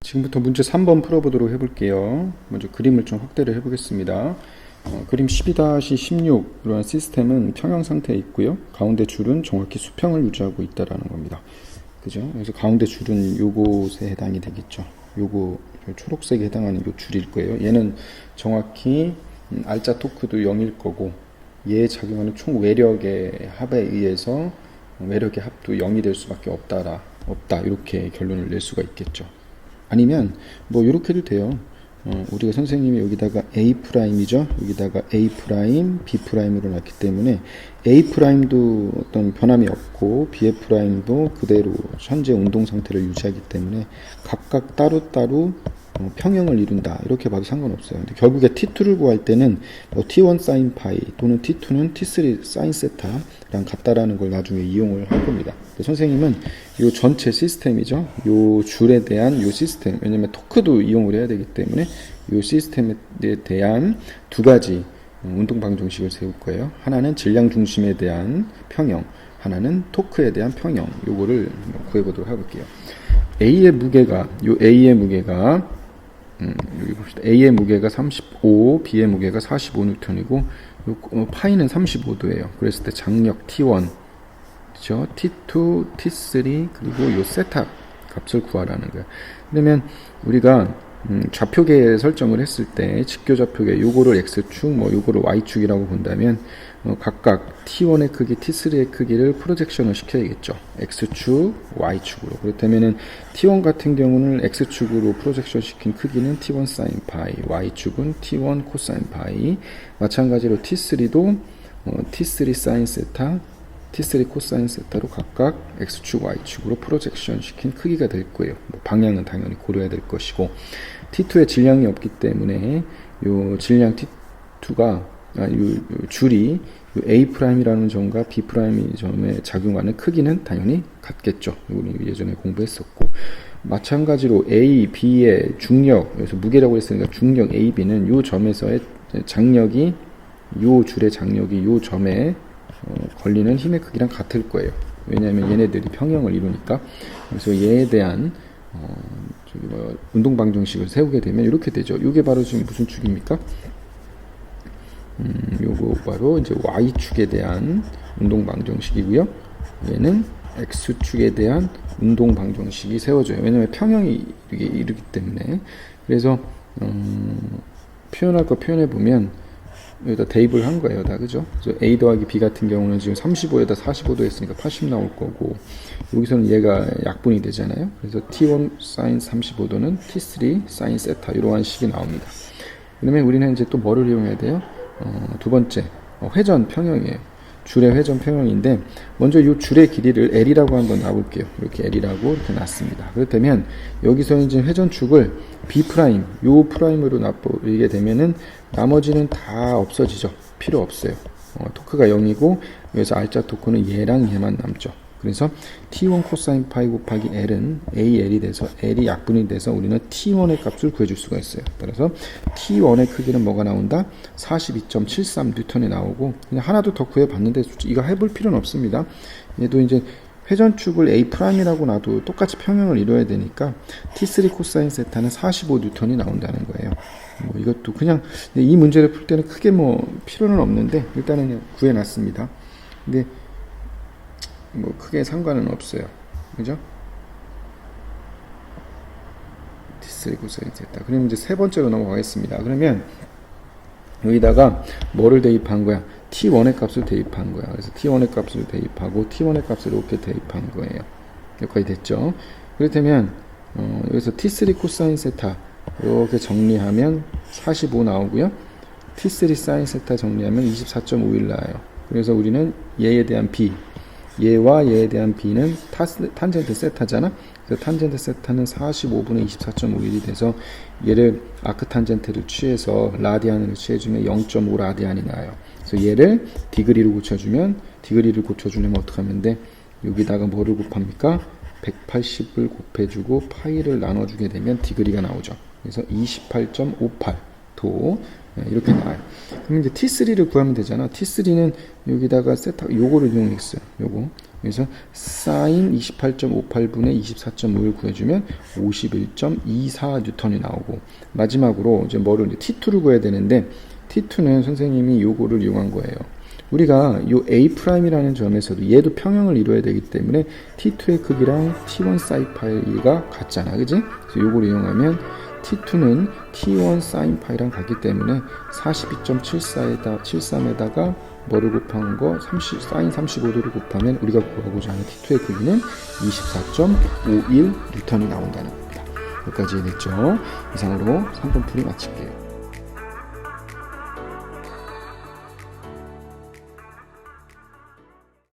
지금부터 문제 3번 풀어보도록 해볼게요. 먼저 그림을 좀 확대를 해보겠습니다. 그림 12-16 이러한 시스템은 평형 상태에 있고요. 가운데 줄은 정확히 수평을 유지하고 있다라는 겁니다. 그죠? 그래서 가운데 줄은 요것에 해당이 되겠죠. 요거 초록색에 해당하는 요 줄일 거예요. 얘는 정확히 알짜 토크도 0일 거고, 얘에 작용하는 총 외력의 합에 의해서 외력의 합도 0이 될 수밖에 없다 이렇게 결론을 낼 수가 있겠죠. 아니면 뭐 이렇게도 돼요. 우리가 선생님이 여기다가 A'이죠. 여기다가 A', B'으로 놨기 때문에 A'도 어떤 변함이 없고 B'도 그대로 현재 운동 상태를 유지하기 때문에 각각 따로따로 평형을 이룬다 이렇게 봐도 상관없어요. 근데 결국에 T2를 구할 때는 뭐 T1 sin 파이 또는 T2는 T3 sin 세타랑 같다라는 걸 나중에 이용을 할 겁니다. 선생님은 이 전체 시스템이죠. 이 줄에 대한 이 시스템, 왜냐면 토크도 이용을 해야 되기 때문에 이 시스템에 대한 두 가지 운동 방정식을 세울 거예요. 하나는 질량 중심에 대한 평형, 하나는 토크에 대한 평형. 요거를 구해보도록 해볼게요. A의 무게가 여기 봅시다. A의 무게가 35, B의 무게가 45N이고, 파이는 35도예요. 그랬을 때 장력 T1, 그렇죠? T2, T3, 그리고 요 세타 값을 구하라는 거예요. 그러면 우리가 좌표계 설정을 했을 때 직교 좌표계 요거를 X축, 뭐 요거를 Y축이라고 본다면 각각 T1의 크기, T3의 크기를 프로젝션을 시켜야겠죠. X축, Y축으로. 그렇다면은 T1 같은 경우는 X축으로 프로젝션 시킨 크기는 T1 sin 파이, Y축은 T1 코사인 파이. 마찬가지로 T3도 T3 sin 세타, T3 코사인 세타로 각각 X축, Y축으로 프로젝션 시킨 크기가 될 거예요. 뭐 방향은 당연히 고려해야 될 것이고, T2에 질량이 없기 때문에 요 질량 T2가 요 줄이 요 A'이라는 점과 B'이 점에 작용하는 크기는 당연히 같겠죠. 이거는 예전에 공부했었고, 마찬가지로 A, B의 중력, 여기서 무게라고 했으니까 중력 A, B는 요 점에서의 장력이 요 줄의 장력이 요 점에 걸리는 힘의 크기랑 같을 거예요. 왜냐하면 얘네들이 평형을 이루니까. 그래서 얘에 대한 운동 방정식을 세우게 되면 이렇게 되죠. 이게 바로 지금 무슨 축입니까? 요거 바로 이제 Y축에 대한 운동 방정식이고요. 얘는 X축에 대한 운동 방정식이 세워져요. 왜냐면 평형이 이르기 때문에. 그래서 표현할 거 표현해 보면 여기다 대입을 한 거예요, 다. 그죠? 그래서 A 더하기 B 같은 경우는 지금 35에다 45도 했으니까 80 나올 거고, 여기서는 얘가 약분이 되잖아요. 그래서 T1 sin 35도는 T3 sin 세타, 이러한 식이 나옵니다. 그러면 우리는 이제 또 뭐를 이용해야 돼요? 두 번째, 회전 평형이에요. 줄의 회전 평형인데, 먼저 이 줄의 길이를 L이라고 한번 놔볼게요. 이렇게 L이라고 이렇게 놨습니다. 그렇다면, 여기서 이제 회전축을 B', 요 프라임으로 놔버리게 되면은, 나머지는 다 없어지죠. 필요 없어요. 토크가 0이고, 여기서 알짜 토크는 얘랑 얘만 남죠. 그래서 T1 코사인 파이 곱하기 L은 AL이 돼서, L이 약분이 돼서 우리는 T1의 값을 구해줄 수가 있어요. 따라서 T1의 크기는 뭐가 나온다? 42.73N이 나오고, 그냥 하나도 더 구해봤는데 이거 해볼 필요는 없습니다. 얘도 이제 회전축을 A'이라고 놔도 똑같이 평형을 이루어야 되니까 T3 코사인 세타는 45N이 나온다는 거예요. 뭐 이것도 그냥 이 문제를 풀 때는 크게 뭐 필요는 없는데 일단은 그냥 구해놨습니다. 근데 뭐 크게 상관은 없어요. 그죠? T3 코사인 세타. 그럼 이제 세 번째로 넘어가겠습니다. 그러면 여기다가 뭐를 대입한 거야? T1의 값을 대입한 거야. 그래서 T1의 값을 대입하고 T1의 값을 이렇게 대입한 거예요. 여기까지 됐죠? 그렇다면 여기서 T3 코사인 세타 이렇게 정리하면 45 나오고요. T3 사인 세타 정리하면 24.51 나와요. 그래서 우리는 얘에 대한 B, 얘와 얘에 대한 B는 탄젠트 세타잖아. 그래서 탄젠트 세타는 45분의 24.51이 돼서 얘를 아크탄젠트를 취해서 라디안으로 취해주면 0.5 라디안이 나와요. 그래서 얘를 디그리로 고쳐주려면 어떻게 하면 돼? 여기다가 뭐를 곱합니까? 180을 곱해주고 파이를 나눠주게 되면 디그리가 나오죠. 그래서 28.58도 이렇게 나와요. 그럼 이제 T3를 구하면 되잖아. T3는 여기다가 세타 요거를 이용했어요. 요거 그래서 사인 28.58분의 24.5를 구해주면 51.24 뉴턴이 나오고, 마지막으로 이제 뭐를 이제 T2를 구해야 되는데, T2는 선생님이 요거를 이용한 거예요. 우리가 요 A'이라는 점에서도 얘도 평형을 이루어야 되기 때문에 T2의 크기랑 T1 사인 파이가 같잖아, 그지? 그래서 요걸 이용하면 T2는 T1 사인 파이랑 같기 때문에 42.73에다가 뭐를 곱한 거 사인 35도를 곱하면 우리가 구하고자 하는 T2의 크기는 24.51 뉴턴이 나온다는 겁니다. 여기까지 됐죠? 이상으로 3번 풀이 마칠게요.